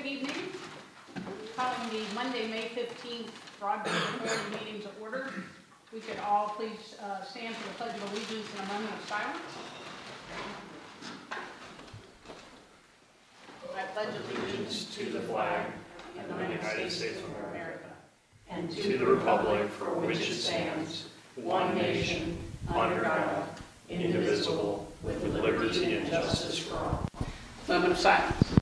Good evening. Calling the Monday, May 15th Broadband Board meeting to order. We could all please stand for the Pledge of Allegiance in a moment of silence. I pledge allegiance to the flag of the United States of America and to the republic for which it stands, one nation, under God, indivisible, with liberty and justice for all. Moment of silence.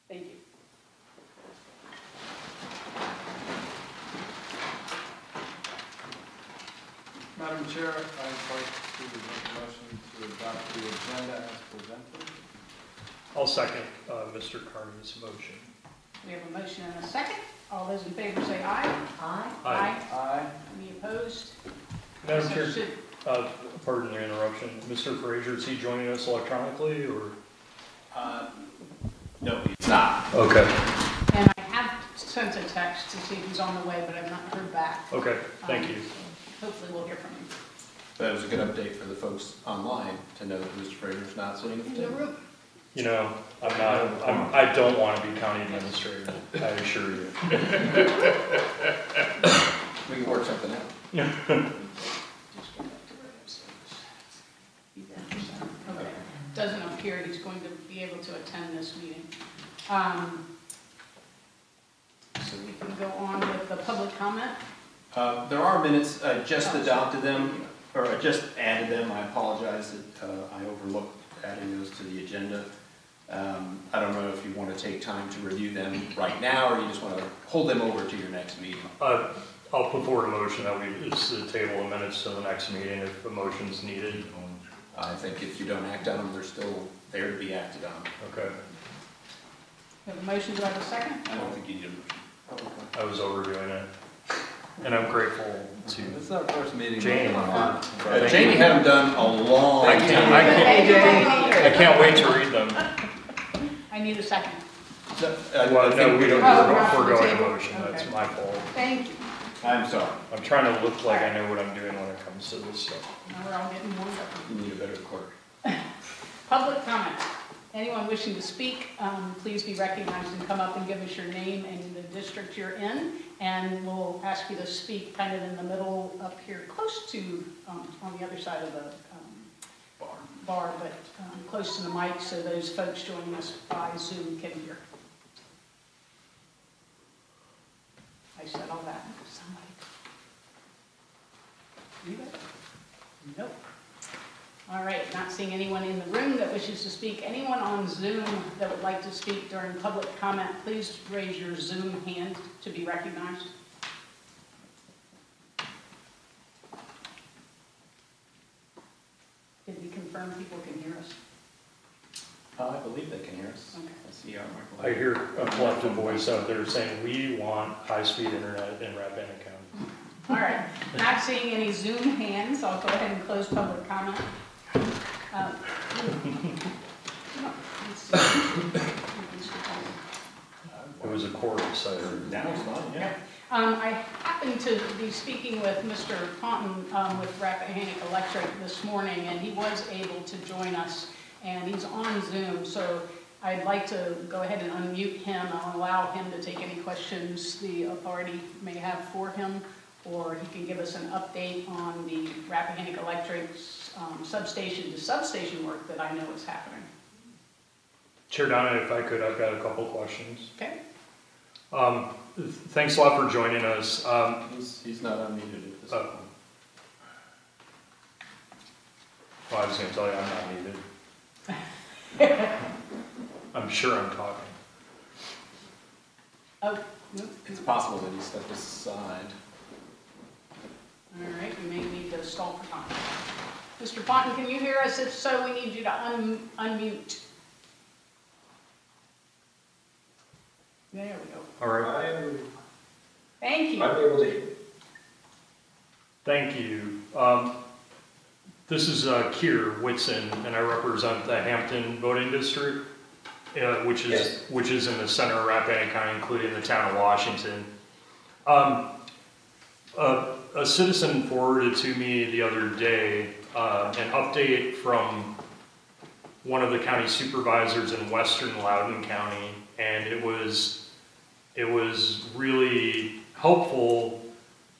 Thank you. Madam Chair, I'd like to make a motion to adopt the agenda as presented. I'll second Mr. Carney's motion. We have a motion and a second. All those in favor say aye. Aye. Aye. Aye. Any opposed? Madam Chair, pardon the interruption. Mr. Frazier, is he joining us electronically or? No, he's not. Okay. And I have sent a text to see if he's on the way, but I've not heard back. Okay, thank you. Hopefully we'll hear from him. But it was a good update for the folks online to know that Mr. Frazier's not sitting at the table. room. You know, I don't want to be county administrator, I assure you. We can work something out. Okay. Doesn't appear he's going to be able to attend this meeting. So we can go on with the public comment. There are minutes, I just adopted them, or I just added them. I apologize that I overlooked adding those to the agenda. I don't know if you want to take time to review them right now, or you just want to hold them over to your next meeting. I'll put forward a motion that we just table the minutes to the next meeting if a motion's needed. I think if you don't act on them, they're still there to be acted on. Okay. We have a motion, do I have a second? I don't think you need a motion. I was overdoing it. And I'm grateful to This is our first meeting. Jamie. Jamie had them done a long time. I can't wait to read them. I need a second. Well, no, we don't Oh, forego table. a motion, that's Okay. my fault. Thank you. I'm sorry. I'm trying to look like I know what I'm doing when it comes to this stuff. Now we're all getting warmed up. You need a better clerk. Public comment. Anyone wishing to speak, please be recognized and come up and give us your name and the district you're in. And we'll ask you to speak kind of in the middle up here, close to, on the other side of the bar, but close to the mic so those folks joining us by Zoom can hear. I said all that. Somebody. Anybody? Nope. All right, not seeing anyone in the room that wishes to speak. Anyone on Zoom that would like to speak during public comment, please raise your Zoom hand to be recognized. Did we confirm people can hear us? I believe they can hear us. Okay. I see our microphone. I hear a collective voice out there saying, we want high-speed internet in Rappahannock County. All right, not seeing any Zoom hands, I'll go ahead and close public comment. It was a chorus, I heard. Now it's fine, yeah. I happened to be speaking with Mr. Taunton with Rappahannock Electric this morning, and he was able to join us, and he's on Zoom, so I'd like to go ahead and unmute him. I'll allow him to take any questions the authority may have for him, or he can give us an update on the Rappahannock Electric's substation to substation work that I know is happening. Chair Donna, if I could, I've got a couple questions. Okay. Thanks a lot for joining us. He's not unmuted at this point. Well, I was going to tell you I'm not needed. I'm sure I'm talking. Oh, no. It's possible that he stepped aside. All right, we may need to stall for time. Mr. Ponton, can you hear us? If so, we need you to unmute. There we go. All right. Thank you. I'm able to hear. Thank you. This is Keir Whitson, and I represent the Hampton voting district, which is in the center of Rappahannock County, including the town of Washington. A citizen forwarded to me the other day an update from one of the county supervisors in western Loudoun County, and it was really helpful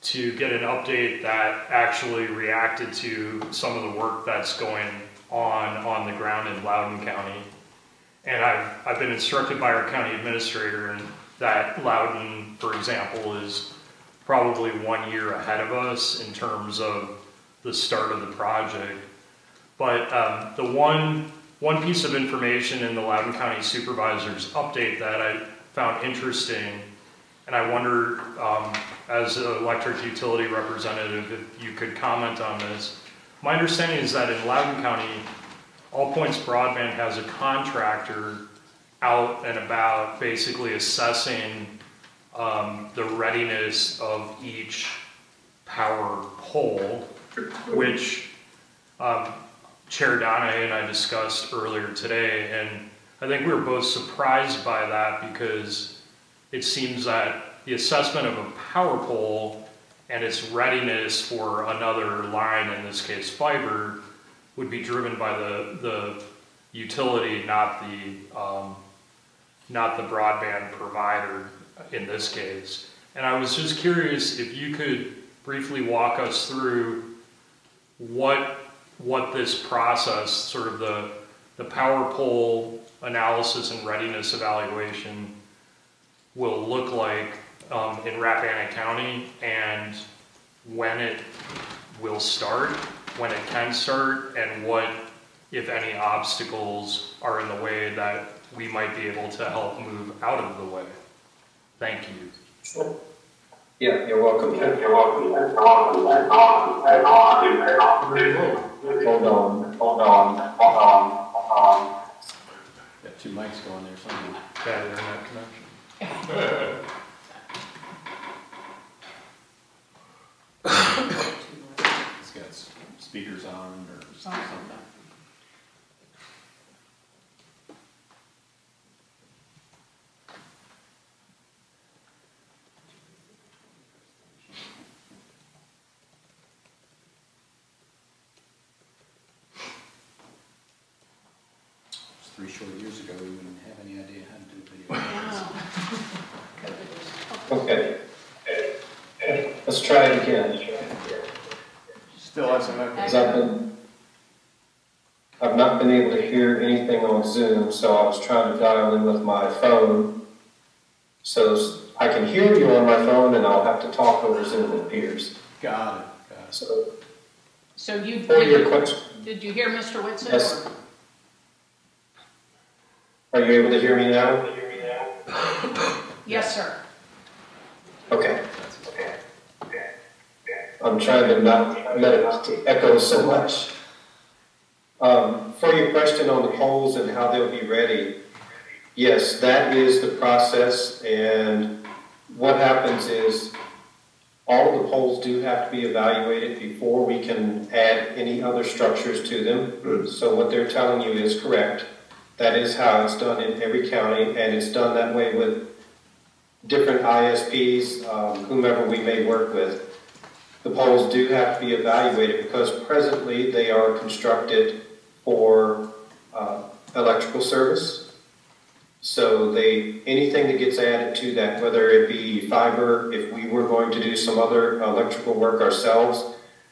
to get an update that actually reacted to some of the work that's going on the ground in Loudoun County. And I've been instructed by our county administrator that Loudoun, for example, is probably 1 year ahead of us in terms of the start of the project. But the one piece of information in the Loudoun County Supervisor's update that I found interesting, and I wonder, as an electric utility representative, if you could comment on this. My understanding is that in Loudoun County, All Points Broadband has a contractor out and about basically assessing the readiness of each power pole, which Chair Donahue and I discussed earlier today, and I think we were both surprised by that because it seems that the assessment of a power pole and its readiness for another line, in this case fiber, would be driven by the utility, not the broadband provider in this case. And I was just curious if you could briefly walk us through what this process, sort of the power pole analysis and readiness evaluation, will look like in Rappahannock County, and when it will start, when it can start, and what, if any, obstacles are in the way that we might be able to help move out of the way. Thank you. Sure. Yeah, you're welcome. Hold on. Got two mics going there, something. Bad internet connection. It's got speakers on or something. Just 3 short years ago, we wouldn't have any idea how to do video. Okay. Let's try it again. Still has some echo. 'Cause I've not been able to hear anything on Zoom, so I was trying to dial in with my phone. So I can hear you on my phone, and I'll have to talk over Zoom, it appears. Got it. So you, For your question, did you hear Mr. Whitson? yes. Are you able to hear me now? Yes, sir. Okay. I'm trying to not let it echo so much. For your question on the poles and how they'll be ready, yes, that is the process, and what happens is all of the poles do have to be evaluated before we can add any other structures to them. So what they're telling you is correct. That is how it's done in every county, and it's done that way with different ISPs, whomever we may work with. The poles do have to be evaluated because presently they are constructed for electrical service. So anything that gets added to that, whether it be fiber, if we were going to do some other electrical work ourselves,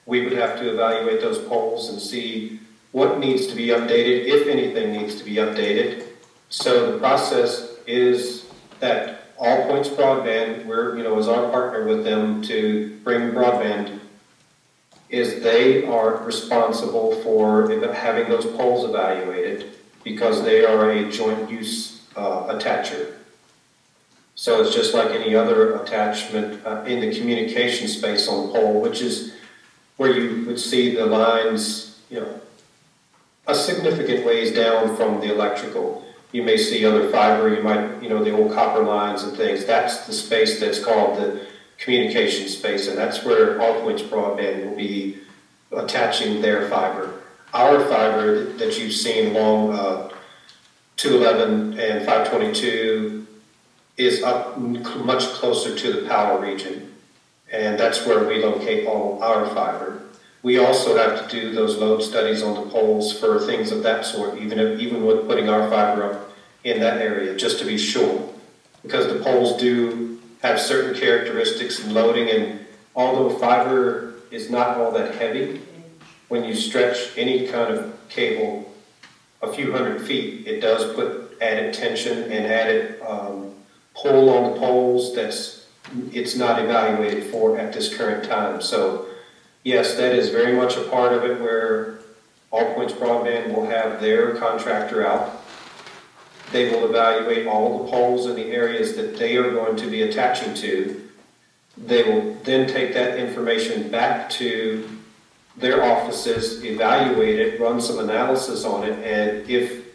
we would have to evaluate those poles and see what needs to be updated, if anything needs to be updated. So the process is that All Points Broadband, as our partner with them to bring broadband, is they are responsible for having those poles evaluated because they are a joint use attacher. So it's just like any other attachment in the communication space on the pole, which is where you would see the lines, a significant ways down from the electrical. You may see other fiber, you might, the old copper lines and things. That's the space that's called the communication space, and that's where All Points Broadband will be attaching their fiber. Our fiber that you've seen along 211 and 522 is up much closer to the power region, and that's where we locate all our fiber. We also have to do those load studies on the poles for things of that sort, even with putting our fiber up in that area, just to be sure, because the poles do have certain characteristics in loading, and although fiber is not all that heavy, when you stretch any kind of cable a few hundred feet, it does put added tension and added pull on the poles it's not evaluated for at this current time. So yes, that is very much a part of it, where All Points Broadband will have their contractor out. They will evaluate all the poles in the areas that they are going to be attaching to. They will then take that information back to their offices, evaluate it, run some analysis on it, and if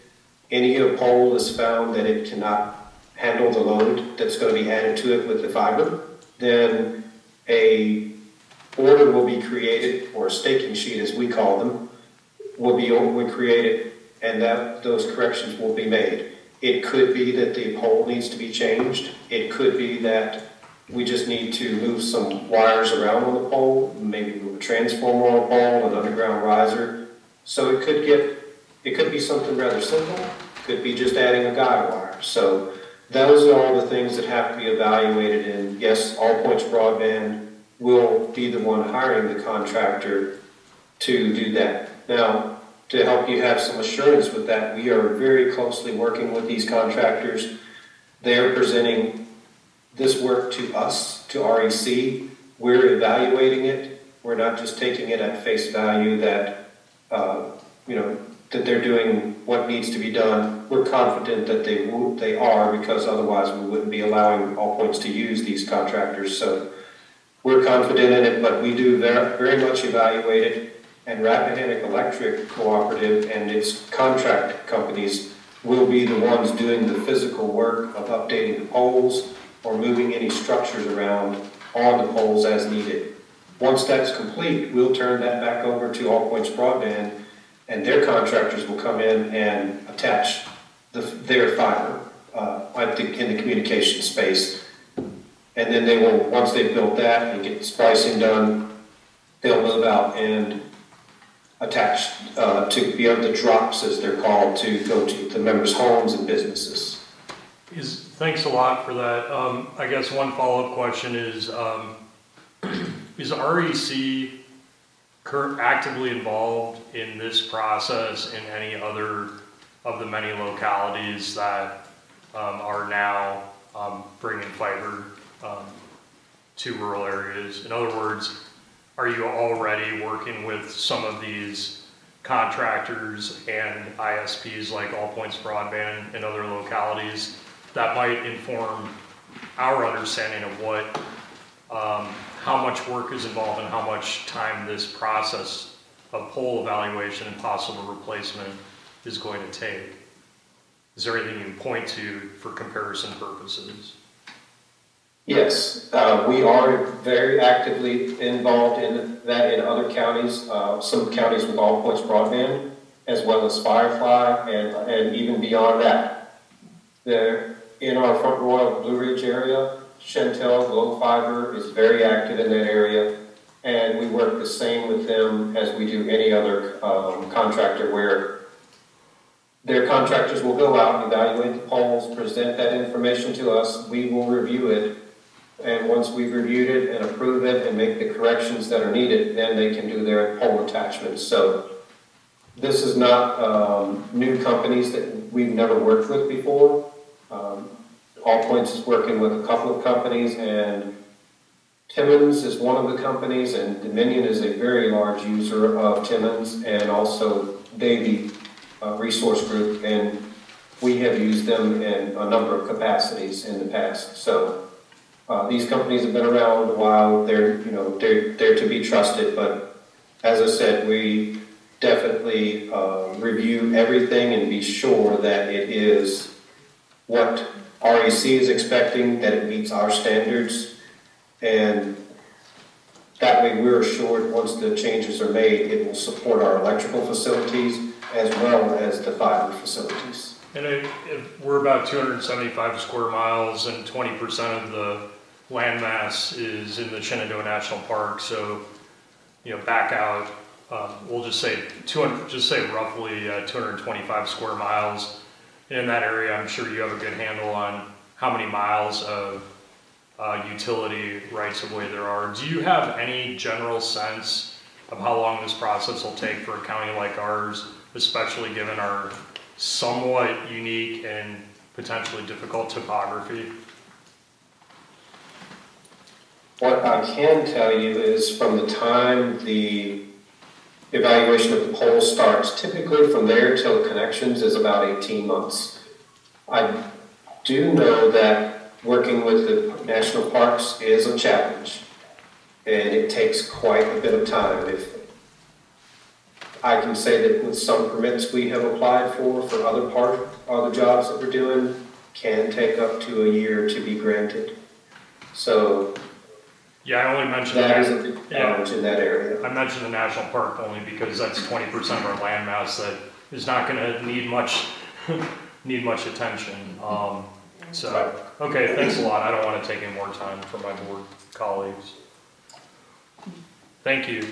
any of the pole is found that it cannot handle the load that's going to be added to it with the fiber, then a order will be created, or a staking sheet as we call them, will be created, and those corrections will be made. It could be that the pole needs to be changed. It could be that we just need to move some wires around on the pole, maybe move a transformer on a pole, an underground riser. So it could be something rather simple. It could be just adding a guide wire. So those are all the things that have to be evaluated, and yes, All Points Broadband will be the one hiring the contractor to do that. Now, to help you have some assurance with that, we are very closely working with these contractors. They are presenting this work to us, to REC. We're evaluating it. We're not just taking it at face value that, that they're doing what needs to be done. We're confident that they are, because otherwise we wouldn't be allowing All Points to use these contractors. So we're confident in it, but we do very much evaluate it. And Rappahannock Electric Cooperative and its contract companies will be the ones doing the physical work of updating the poles or moving any structures around on the poles as needed. Once that's complete, we'll turn that back over to All Points Broadband, and their contractors will come in and attach their fiber in the communication space. And then they will, once they've built that and get splicing done, they'll move out and attach to be able to drops, as they're called, to go to the members' homes and businesses. Thanks a lot for that. I guess one follow-up question is REC actively involved in this process in any other of the many localities that are now bringing fiber to rural areas? In other words, are you already working with some of these contractors and ISPs like All Points Broadband in other localities that might inform our understanding of what, how much work is involved and how much time this process of pole evaluation and possible replacement is going to take? Is there anything you can point to for comparison purposes? Yes, we are very actively involved in that in other counties, some counties with All Points Broadband, as well as Firefly, and even beyond that. In our Front Royal Blue Ridge area, Chantel Glow Fiber is very active in that area, and we work the same with them as we do any other contractor, where their contractors will go out and evaluate the poles, present that information to us, we will review it, and once we've reviewed it and approve it and make the corrections that are needed, then they can do their pole attachments. So this is not new companies that we've never worked with before. All Points is working with a couple of companies, and Timmons is one of the companies, and Dominion is a very large user of Timmons, and also Davy Resource Group, and we have used them in a number of capacities in the past. So these companies have been around a while. They're to be trusted, but as I said, we definitely review everything and be sure that it is what REC is expecting, that it meets our standards, and That way we're assured once the changes are made, it will support our electrical facilities as well as the fiber facilities. And we're about 275 square miles, and 20% of the landmass is in the Shenandoah National Park. So, back out, we'll just say roughly 225 square miles. In that area, I'm sure you have a good handle on how many miles of utility rights of way there are. Do you have any general sense of how long this process will take for a county like ours, especially given our somewhat unique and potentially difficult topography? What I can tell you is from the time the evaluation of the pole starts, typically from there till connections is about 18 months. I do know that working with the national parks is a challenge, and it takes quite a bit of time. If I can say that with some permits we have applied for other jobs that we're doing, can take up to a year to be granted. So yeah, I only mentioned that is a big challenge in that area. I mentioned the national park only because that's 20% of our landmass that is not going to need much attention. So, okay, thanks a lot. I don't want to take any more time from my board colleagues. Thank you.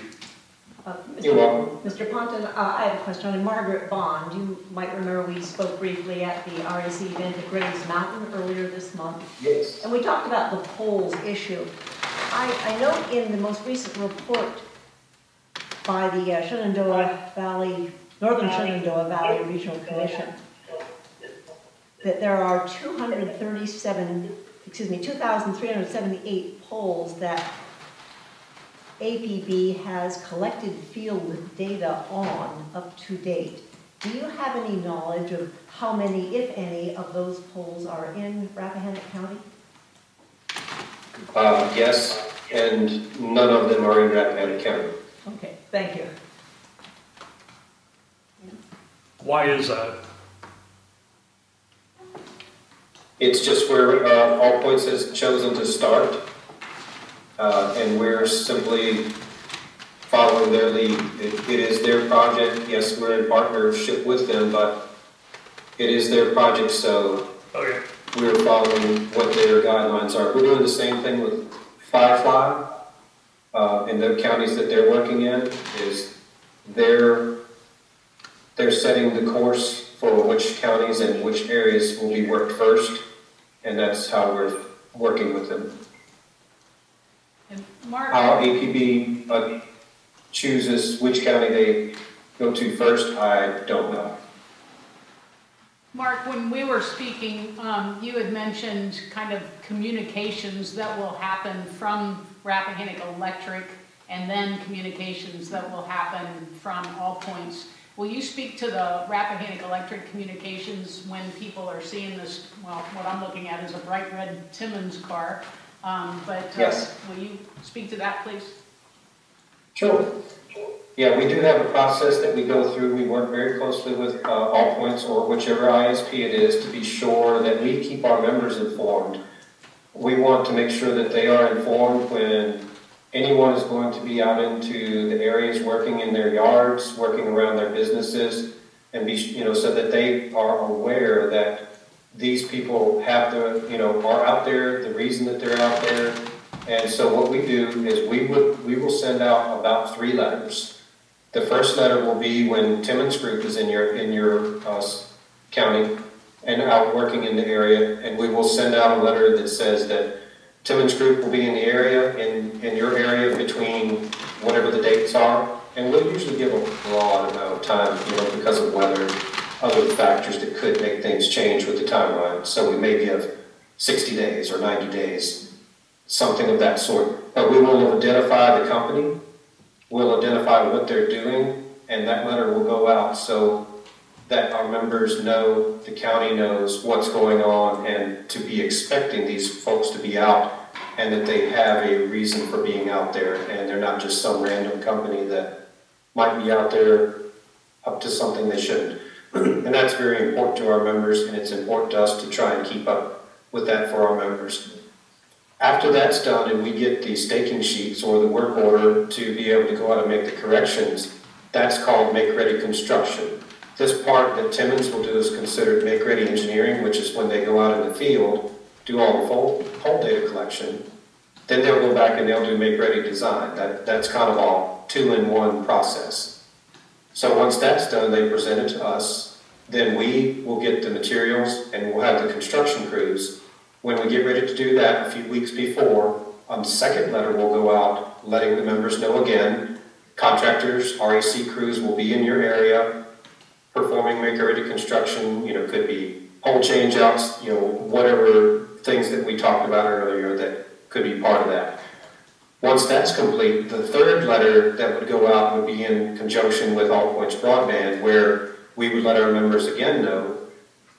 You're welcome. Mr. Ponton, I have a question on Margaret Bond. You might remember we spoke briefly at the RAC event at Grays Mountain earlier this month. Yes. And we talked about the poles issue. I note in the most recent report by the Northern Shenandoah Valley Regional Commission that there are 2,378 poles that APB has collected field data on up to date. Do you have any knowledge of how many, if any, of those poles are in Rappahannock County? Yes, and none of them are in Rappahannock County. Okay, thank you. Why is that? It's just where All Points has chosen to start, and we're simply following their lead. It is their project. Yes, we're in partnership with them, but it is their project, so Okay. we're following what their guidelines are. We're doing the same thing with Firefly in the counties that they're working in. Is they're setting the course for which counties and which areas will be worked first, and that's how we're working with them. And Mark, How APB chooses which county they go to first, I don't know. Mark, when we were speaking, you had mentioned kind of communications that will happen from Rappahannock Electric and then communications that will happen from All Points. Will you speak to the Rappahannock Electric communications when people are seeing this? Well, what I'm looking at is a bright red Timmons car. Yes. Will you speak to that, please? Sure. Yeah, we do have a process that we go through. We work very closely with All Points or whichever ISP it is to be sure that we keep our members informed. We want to make sure that they are informed when anyone is going to be out into the areas working in their yards, working around their businesses, and be, so that they are aware that these people have are out there, the reason that they're out there. And so what we do is we will send out about 3 letters. The first letter will be when Timmons Group is in your county and out working in the area, and we will send out a letter that says that Timmons Group will be in the area, in your area between whatever the dates are, and we'll usually give a broad amount of time, because of weather and other factors that could make things change with the timeline. So we may give 60 days or 90 days, something of that sort. But we will identify the company, we'll identify what they're doing, and that letter will go out so that our members know, the county knows what's going on, and to be expecting these folks to be out, and that they have a reason for being out there, and they're not just some random company that might be out there up to something they shouldn't. And that's very important to our members, and it's important to us to try and keep up with that for our members. After that's done and we get the staking sheets or the work order to be able to go out and make the corrections, that's called make-ready construction. This part that Timmons will do is considered make-ready engineering, which is when they go out in the field, do all the whole data collection. Then they'll go back and they'll do make-ready design. That's kind of all two-in-one process. So once that's done, they present it to us. Then we will get the materials and we'll have the construction crews. When we get ready to do that a few weeks before, the second letter will go out letting the members know again, contractors, REC crews will be in your area performing make-ready construction, could be pole change-outs, whatever things that we talked about earlier that could be part of that. Once that's complete, the third letter that would go out would be in conjunction with All Points Broadband, where we would let our members again know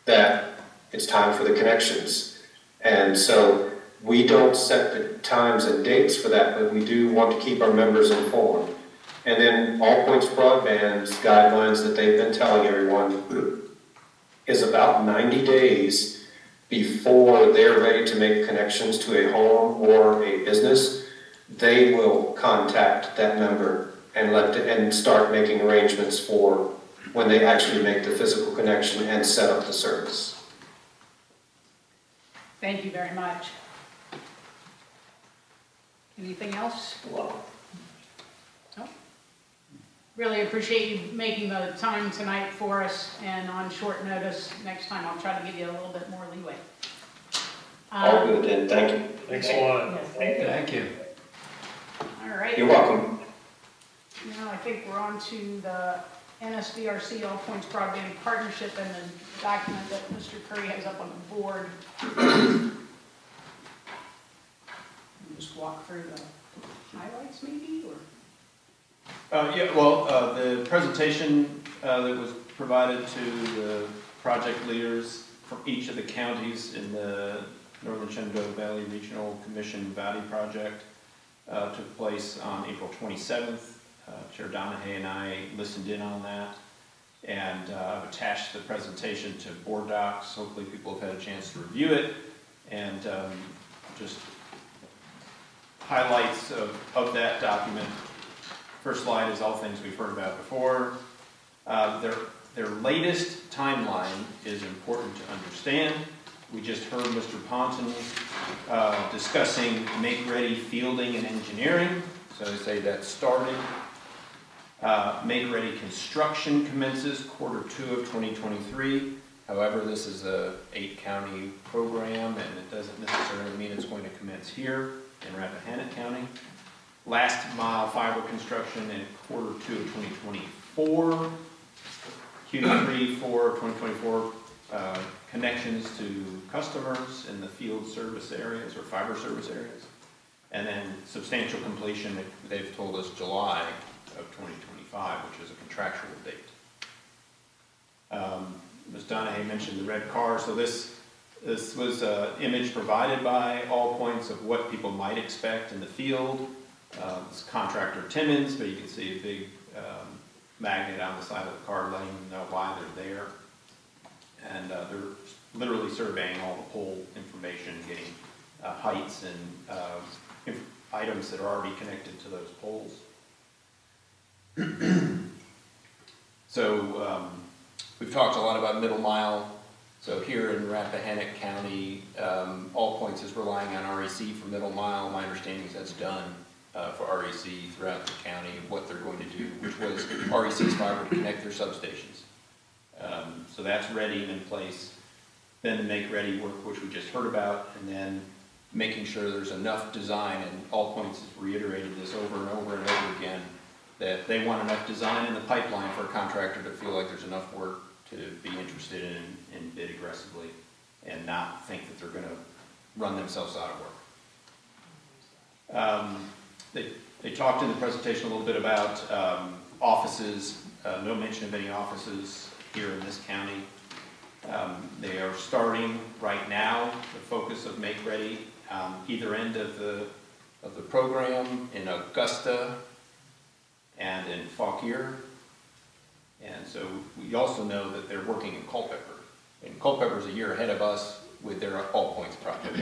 that it's time for the connections. And so we don't set the times and dates for that, but we do want to keep our members informed. And then All Points Broadband's guidelines that they've been telling everyone is about 90 days before they're ready to make connections to a home or a business, they will contact that member and start making arrangements for when they actually make the physical connection and set up the service. Thank you very much. Anything else? No? Really appreciate you making the time tonight for us and on short notice. Next time I'll try to give you a little bit more leeway. All good then, thank you. Thanks a lot. Yes, thank you. Thank you. All right. You're welcome. Now I think we're on to the NSDRC All Points Broadband Partnership and the document that Mr. Curry has up on the board. Just walk through the highlights maybe, or? The presentation that was provided to the project leaders from each of the counties in the Northern Shenandoah Valley Regional Commission Valley Project took place on April 27th. Chair Donahue and I listened in on that, and I've attached the presentation to BoardDocs. Hopefully people have had a chance to review it, and just highlights of that document. First slide is all things we've heard about before. Their latest timeline is important to understand. We just heard Mr. Ponton discussing make-ready fielding and engineering. So I say that started. Make-ready construction commences Q2 of 2023. However, this is a 8-county program, and it doesn't necessarily mean it's going to commence here in Rappahannock County. Last mile fiber construction in Q2 of 2024. Q3, 4 of 2024, connections to customers in the field service areas or fiber service areas. And then substantial completion, they've told us July of 2025, which is a contractual date. Ms. Donahue mentioned the red car, so this was an image provided by All Points of what people might expect in the field. It's contractor Timmons, but you can see a big magnet on the side of the car letting them know why they're there. And they're literally surveying all the pole information, getting heights and items that are already connected to those poles. So we've talked a lot about middle mile. So here in Rappahannock County, All Points is relying on REC for middle mile. My understanding is that's done for REC throughout the county, what they're going to do, which was REC's fiber to connect their substations. So that's ready and in place. Then the make-ready work, which we just heard about, and then making sure there's enough design, and All Points has reiterated this over and over and over again, that they want enough design in the pipeline for a contractor to feel like there's enough work to be interested in bid aggressively and not think that they're going to run themselves out of work. They talked in the presentation a little bit about offices, no mention of any offices here in this county. They are starting right now the focus of Make Ready either end of the program in Augusta and in Fauquier. And so we also know that they're working in Culpeper. And Culpeper is a year ahead of us with their All Points project.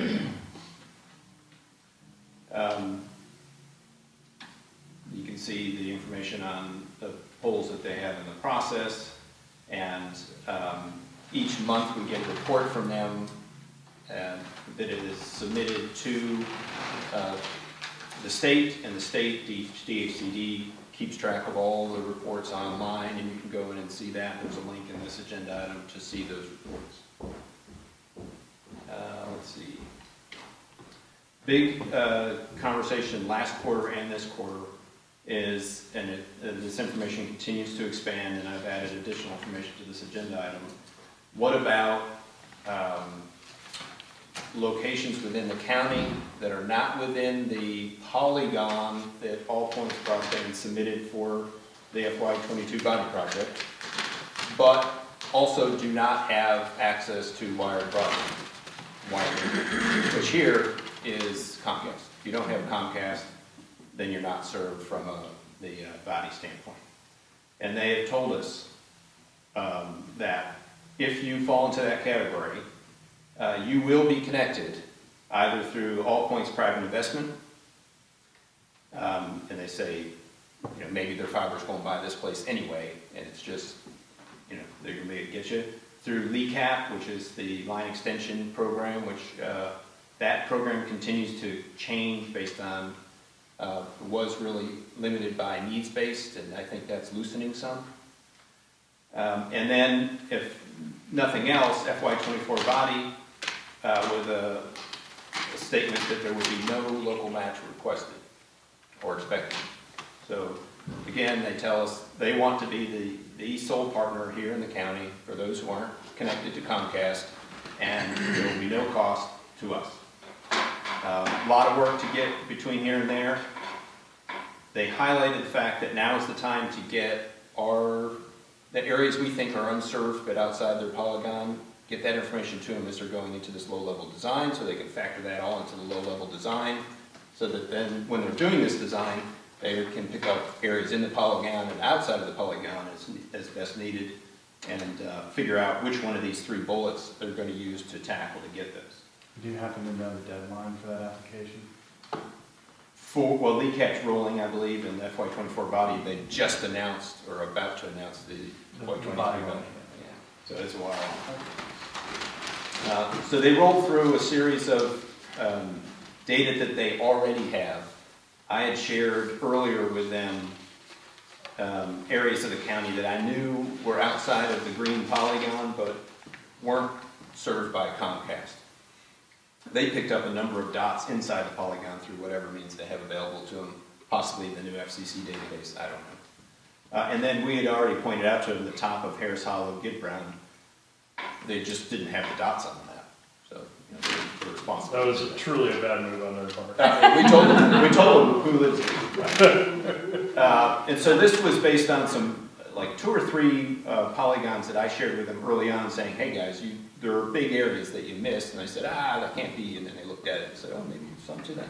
You can see the information on the polls that they have in the process, and each month we get a report from them that it is submitted to the state, and the state, DHCD, keeps track of all the reports online, and you can go in and see that. There's a link in this agenda item to see those reports. Let's see. Big conversation last quarter and this quarter is, and this information continues to expand, and I've added additional information to this agenda item. What about locations within the county that are not within the polygon that All Points Broadband submitted for the FY22 body project, but also do not have access to wired broadband, which here is Comcast. If you don't have Comcast, then you're not served from the body standpoint. And they have told us that if you fall into that category, you will be connected either through All Points Private Investment, and they say, you know, maybe their fiber's going by this place anyway, and it's just, you know, they're going to get you, through LECAP, which is the line extension program, which that program continues to change based on, was really limited by needs-based, and I think that's loosening some. And then, if nothing else, FY24 body with a statement that there would be no local match requested or expected. So again, they tell us they want to be the sole partner here in the county for those who aren't connected to Comcast, and there will be no cost to us. A lot of work to get between here and there. They highlighted the fact that now is the time to get the areas we think are unserved but outside their polygon, get that information to them as they're going into this low-level design, so they can factor that all into the low-level design, so that then when they're doing this design, they can pick up areas in the polygon and outside of the polygon as best needed, and figure out which one of these 3 bullets they're going to use to tackle to get this. Do you happen to know the deadline for that application? Well, LECAP's rolling, I believe, in the FY24 body. They just announced, or about to announce, the FY23 body. Yeah. So it's a while. So they rolled through a series of data that they already have. I had shared earlier with them areas of the county that I knew were outside of the green polygon, but weren't served by Comcast. They picked up a number of dots inside the polygon through whatever means they have available to them, possibly the new FCC database, I don't know. And then we had already pointed out to them the top of Harris Hollow, Git Brown. They just didn't have the dots on the map, so you know, they're responsible. That was truly a bad move on their part. We told them who lives there. And so this was based on some, like 2 or 3 polygons that I shared with them early on, saying, hey guys, there are big areas that you missed, and I said, that can't be, and then they looked at it and said, oh, maybe some to that.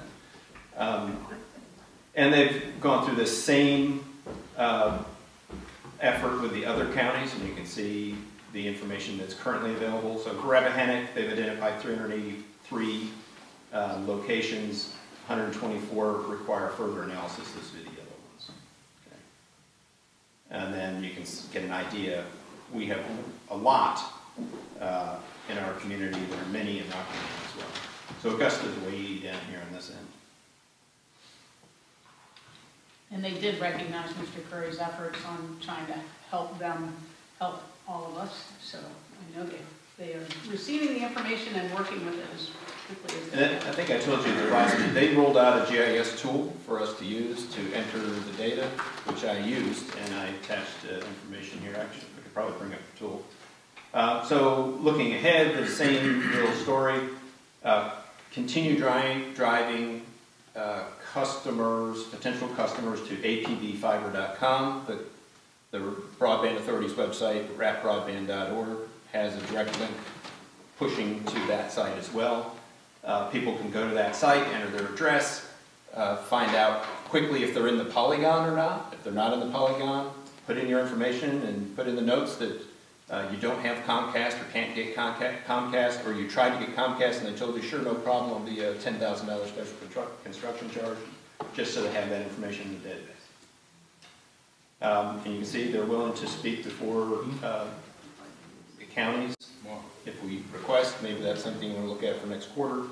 And they've gone through this same effort with the other counties, and you can see the information that's currently available. So for Rappahannock, they've identified 383 locations, 124 require further analysis. This would be the other ones. Okay. And then you can get an idea. We have a lot in our community. There are many in Rappahannock as well. So Augusta's way down here on this end. And they did recognize Mr. Curry's efforts on trying to help them help all of us. So I know they are receiving the information and working with it as quickly as they can. I think I told you the last meeting, they rolled out a GIS tool for us to use to enter the data, which I used, and I attached information here. Actually, I could probably bring up the tool. So looking ahead, the same little story. Continue driving potential customers to apbfiber.com. The Broadband Authority's website, rapbroadband.org, has a direct link pushing to that site as well. People can go to that site, enter their address, find out quickly if they're in the polygon or not. If they're not in the polygon, put in your information and put in the notes that you don't have Comcast or can't get Comcast, or you tried to get Comcast and they told you, sure, no problem, will be a $10,000 special construction charge, just so they have that information in the database. And you can see they're willing to speak before the counties if we request. Maybe that's something you want to look at for next quarter.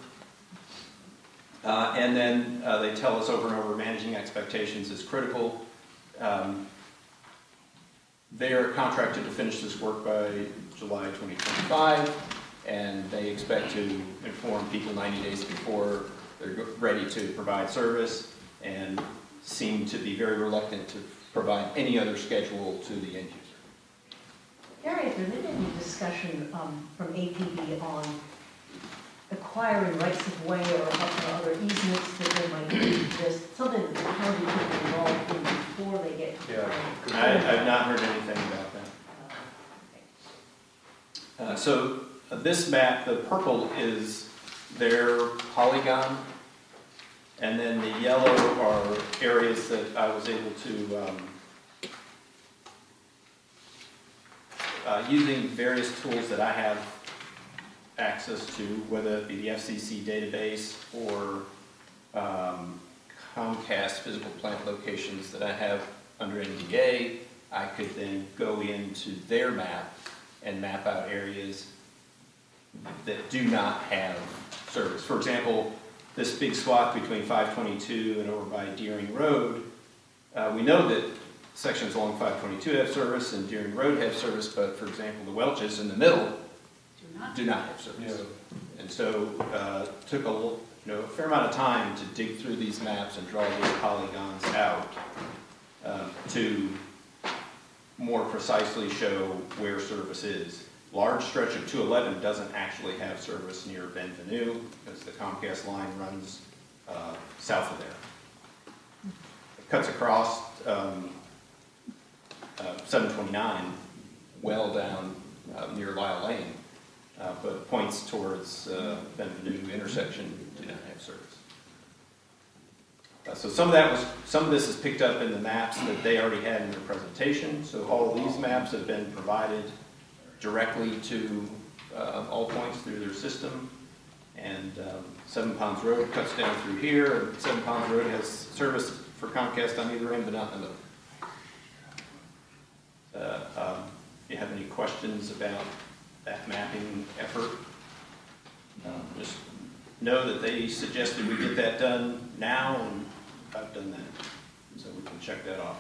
And then they tell us over and over, managing expectations is critical. They are contracted to finish this work by July 2025, and they expect to inform people 90 days before they're ready to provide service, and seem to be very reluctant to provide any other schedule to the end user. Gary, has there been any discussion from APB on acquiring rights of way or other easements that there might be, just something that the county could be involved in before they get? I've not heard anything about that. So this map, the purple is their polygon, and then the yellow are areas that I was able to, using various tools that I have access to, whether it be the FCC database or Comcast physical plant locations that I have under NDA, I could then go into their map and map out areas that do not have service. For example, this big swath between 522 and over by Deering Road, we know that sections along 522 have service and Deering Road have service, but for example, the Welches in the middle do not have service. Yeah. And so took a fair amount of time to dig through these maps and draw these polygons out to more precisely show where service is. Large stretch of 211 doesn't actually have service near Benvenue because the Comcast line runs south of there. It cuts across 729 well down near Lyle Lane, but points towards Benvenue intersection do not have service. So some of this is picked up in the maps that they already had in their presentation. So all of these maps have been provided directly to all points through their system. And Seven Ponds Road cuts down through here, and Seven Ponds Road has service for Comcast on either end, but not in the middle. If you have any questions about that mapping effort, just know that they suggested we get that done now, and I've done that, so we can check that off.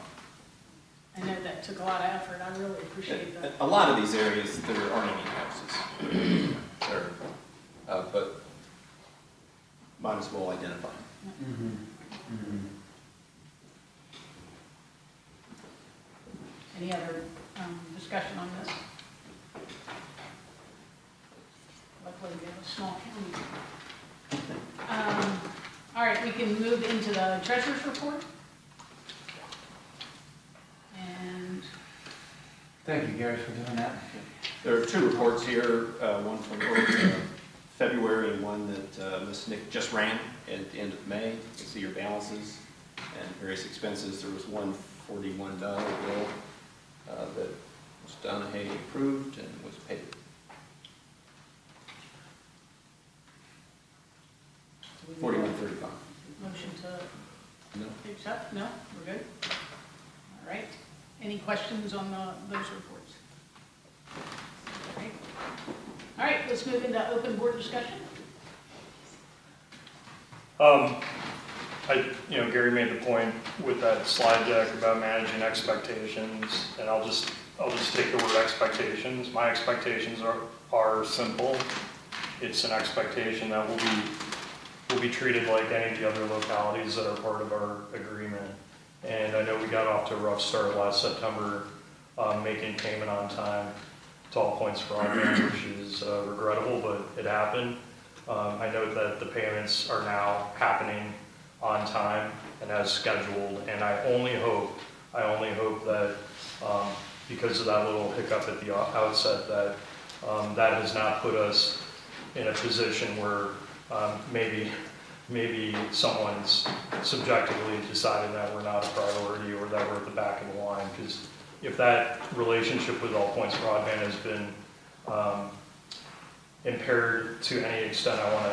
I know that took a lot of effort. I really appreciate that. A lot of these areas, there aren't any houses, but might as well identify them. Mm-hmm. Mm-hmm. Any other discussion on this? Luckily, we have a small county. All right, we can move into the treasurer's report. And Thank you, Gary, for doing that. There are two reports here, one from February and one that Ms. Nick just ran at the end of May. You can see your balances and various expenses. There was one $41 bill that was Donahue approved and was paid. $41.35. motion to No. accept? No? We're good? All right. Any questions on those reports? All right. All right, let's move into open board discussion. Gary made the point with that slide deck about managing expectations, and I'll just take the word expectations. My expectations are simple. It's an expectation that we'll be treated like any of the other localities that are part of our agreement. And I know we got off to a rough start last September, making payment on time to all points for broadband, which is regrettable, but it happened. I note that the payments are now happening on time and as scheduled, and I only hope that because of that little hiccup at the outset, that that has not put us in a position where maybe someone's subjectively deciding that we're not a priority or that we're at the back of the line, because if that relationship with All Points Broadband has been impaired to any extent, I want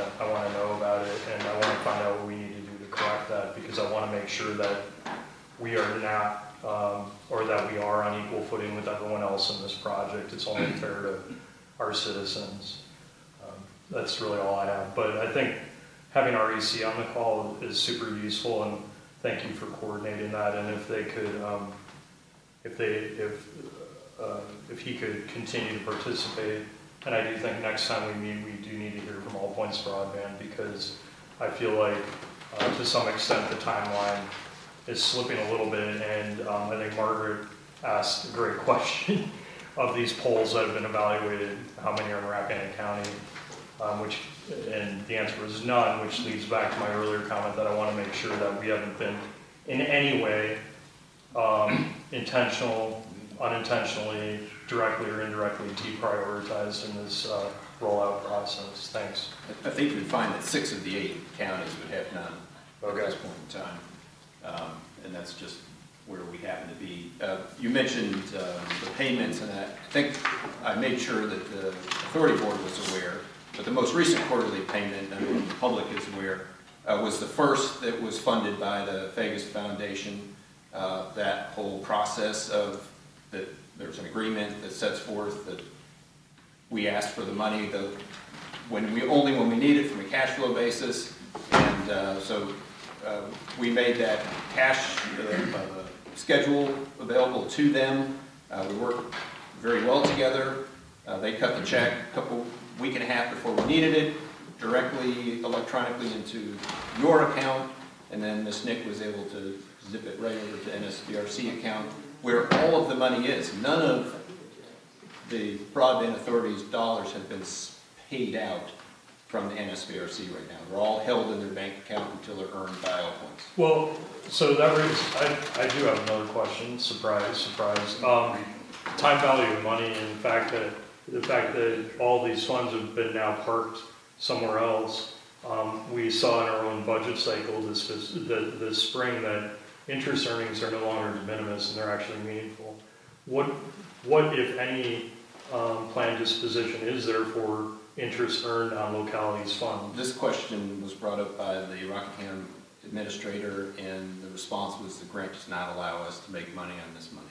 to know about it, and I want to find out what we need to do to correct that, because I want to make sure that we are not, or that we are on equal footing with everyone else in this project. It's only fair to our citizens. That's really all I have. But I think having REC on the call is super useful, and thank you for coordinating that. And if they could, if he could continue to participate. And I do think next time we meet, we do need to hear from All Points Broadband, because I feel like to some extent the timeline is slipping a little bit. And I think Margaret asked a great question of these polls that have been evaluated, how many are in Rappahannock County, and the answer was none, which leads back to my earlier comment that I want to make sure that we haven't been in any way intentional, unintentionally, directly or indirectly deprioritized in this rollout process. Thanks. I think you'd find that 6 of the 8 counties would have none at this point in time. And that's just where we happen to be. You mentioned the payments, and I think I made sure that the authority board was aware, but the most recent quarterly payment, and the public is aware, was the first that was funded by the Vegas Foundation. That whole process of that there's an agreement that sets forth that we asked for the money when we need it from a cash flow basis, and so we made that cash schedule available to them. We worked very well together. They cut the check a week and a half before we needed it, directly electronically into your account, and then Ms. Nick was able to zip it right over to NSBRC account, where all of the money is. None of the Broadband Authority's dollars have been paid out from the NSBRC right now. They're all held in their bank account until they're earned by All Points. Well, so that raises, I do have another question. Surprise, surprise. Time value of money, and the fact that all these funds have been now parked somewhere else. We saw in our own budget cycle this spring that interest earnings are no longer de minimis, and they're actually meaningful. What if any, planned disposition is there for interest earned on localities' funds? This question was brought up by the Rockingham administrator, and the response was the grant does not allow us to make money on this money.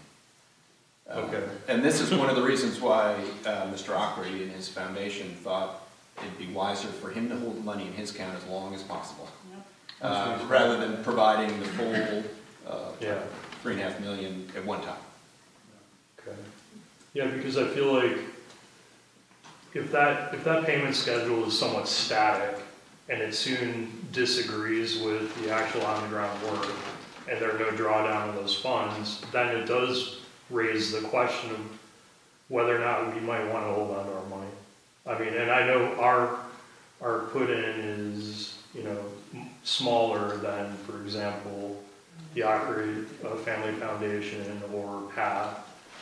Okay. And this is one of the reasons why Mr. Ockery and his foundation thought it'd be wiser for him to hold the money in his account as long as possible, rather than providing the full $3.5 million at one time. Okay. Yeah, because I feel like if that payment schedule is somewhat static and it soon disagrees with the actual on-the-ground work, and there are no drawdown of those funds, then it does raise the question of whether or not we might want to hold on to our money. I mean, and I know our put-in is, smaller than, for example, the Ockery Family Foundation or PATH,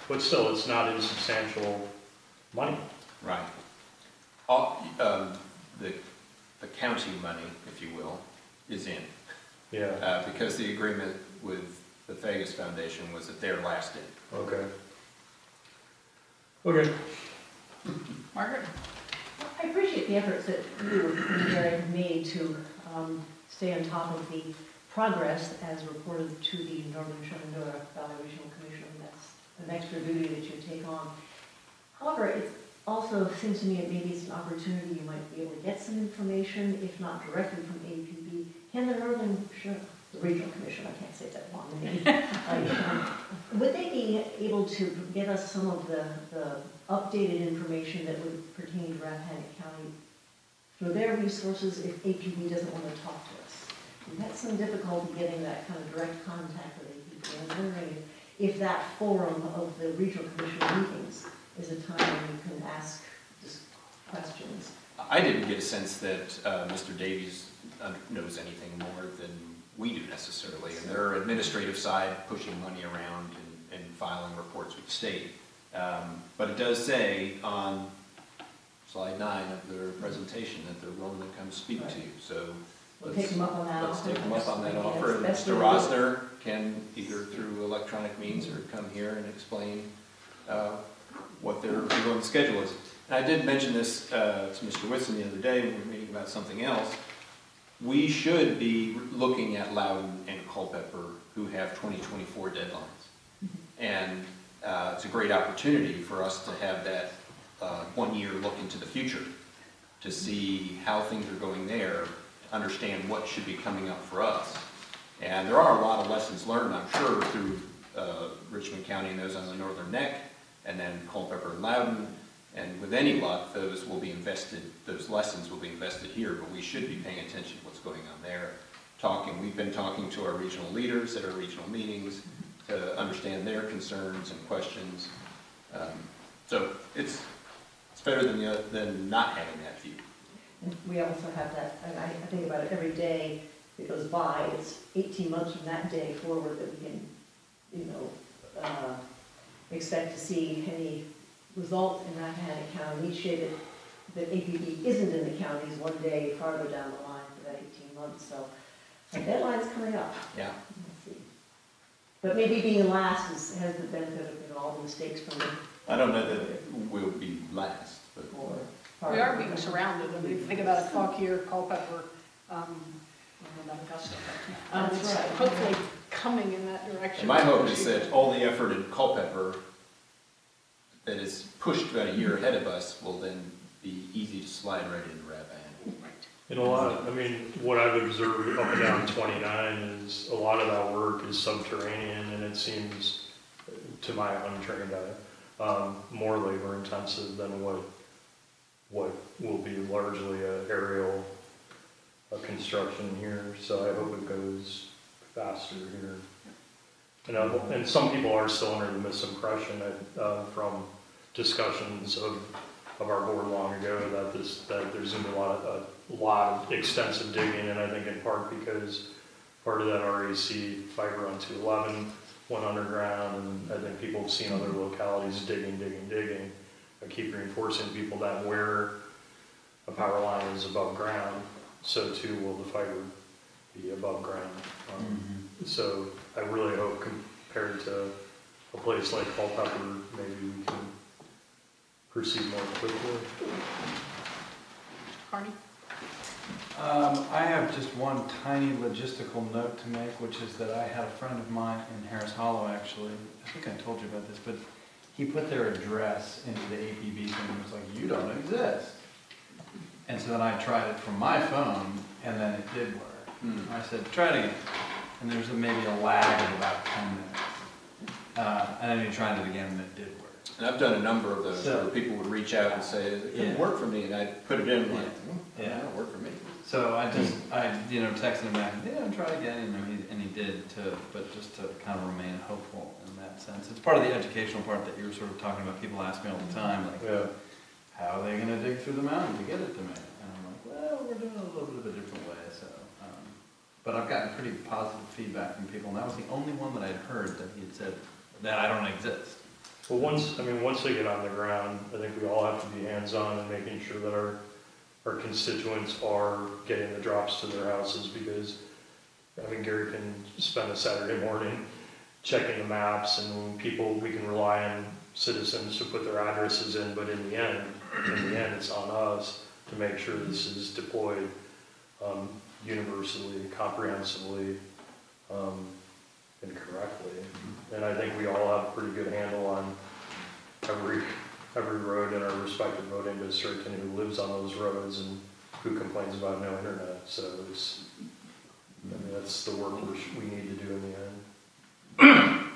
but still, it's not insubstantial money. Right. The county money, if you will, is in. Yeah. Because the agreement with the Vegas Foundation was that they're last in. Okay. Okay. Margaret? I appreciate the efforts that you and Gary have made to stay on top of the progress as reported to the Northern Shenandoah Valley Regional Commission. That's an extra duty that you take on. However, it also seems to me that maybe it's an opportunity you might be able to get some information, if not directly from APB. Can the the Regional Commission, I can't say that long name, would they be able to get us some of the updated information that would pertain to Rappahannock County through their resources if APB doesn't want to talk to us? We've had some difficulty getting that kind of direct contact with APB. I'm wondering if that forum of the Regional Commission meetings is a time when you can ask just questions. I didn't get a sense that Mr. Davies knows anything more than we do necessarily, and their administrative side pushing money around and filing reports with the state. But it does say on slide 9 of their presentation that they're willing to come speak to you. So We'll take them up on that offer. Let's take them up on that offer. And Mr. Especially Rosner can, either through electronic means or come here and explain what their ongoing schedule is. And I did mention this to Mr. Whitson the other day when we were meeting about something else. We should be looking at Loudon and Culpeper, who have 2024 deadlines. And it's a great opportunity for us to have that 1 year look into the future, to see how things are going there, to understand what should be coming up for us. And there are a lot of lessons learned, I'm sure, through Richmond County and those on the Northern Neck, and then Culpeper and Loudon. And with any luck, those will be invested, those lessons will be invested here, but we should be paying attention to what's going on there. We've been talking to our regional leaders at our regional meetings to understand their concerns and questions. So it's better than not having that view. And we also have that, and I think about it every day that goes by, it's 18 months from that day forward that we can, you know, expect to see any result in Rappahannock County. Each day that APB isn't in the county is one day farther down the line for that 18 months. So the deadline's coming up. Yeah. Let's see. But maybe being last has the benefit of, you know, all the mistakes from the. I don't know that we'll be last, but. We are being surrounded. I mean, if you think about it, Fauquier, Culpeper, Augusta. That's It's right. hopefully coming in that direction. And my hope is that all the effort in Culpeper that is pushed about a year ahead of us will then be easy to slide right into Rappahannock. Right. And a lot, I mean, what I've observed up and down 29 is a lot of that work is subterranean, and it seems, to my untrained eye, more labor intensive than what will be largely a aerial construction here. So I hope it goes faster here. And some people are still under the misimpression that, from discussions of our board long ago, that there's going to be a lot of extensive digging, and I think in part because part of that RAC fiber on 211 went underground, and I think people have seen other localities digging. I keep reinforcing people that where a power line is above ground, so too will the fiber be above ground. So I really hope, compared to a place like Culpeper, maybe we can proceed more quickly. Carney? I have just one tiny logistical note to make, which is that I had a friend of mine in Harris Hollow, actually. I think I told you about this, but he put their address into the APB thing and was like, "You don't exist." And so then I tried it from my phone, and then it did work. I said, "Try it again." And there's maybe a lag of about 10 minutes. And then he tried it again, and it did work. And I've done a number of those where people would reach out and say, "It didn't work for me," and I'd put it in, like, "Yeah, it worked for me." So I texted him back, try again, and he did, but just to kind of remain hopeful in that sense. It's part of the educational part that you were sort of talking about. People ask me all the time, like, how are they going to dig through the mountain to get it to me? And I'm like, well, we're doing it a little bit of a different way. So, but I've gotten pretty positive feedback from people, and that was the only one that I'd heard that he had said that I don't exist. Well, once they get on the ground, I think we all have to be hands-on and making sure that our constituents are getting the drops to their houses, because, I mean, Gary can spend a Saturday morning checking the maps, and we can rely on citizens to put their addresses in, but in the end, it's on us to make sure this is deployed universally, comprehensively, and correctly. And I think we all have a pretty good handle on every road in our respective voting district, and who lives on those roads, and who complains about no internet. So that's the work we need to do in the end.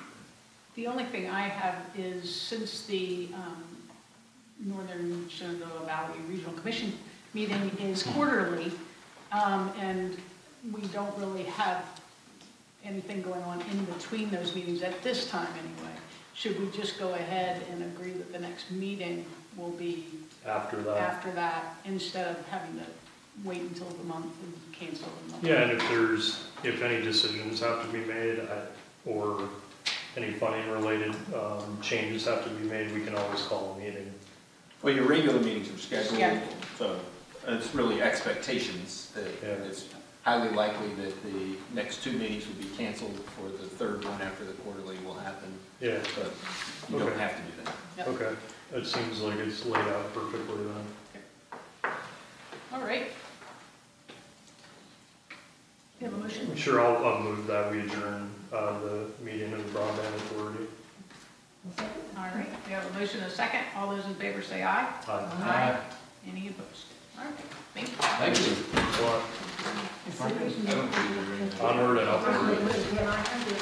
The only thing I have is, since the Northern Shenandoah Valley Regional Commission meeting is quarterly, and we don't really have anything going on in between those meetings at this time anyway, should we just go ahead and agree that the next meeting will be After that, instead of having to wait until the month and cancel the month? Yeah, and if any decisions have to be made, or any funding related changes have to be made, we can always call a meeting. Well, your regular meetings are scheduled, Yeah. so it's really expectations that highly likely that the next 2 meetings will be canceled for the third one after the quarterly will happen, Yeah, but you don't Okay. have to do that. Yep. okay. It seems like it's laid out perfectly then. All right. You have a motion? I'm sure I'll move that we adjourn the meeting of the Broadband Authority. All right, we have a motion and a second. All those in favor say aye. Aye. Any opposed? All right, thank you. Thank you. Onward and upward. Can I have the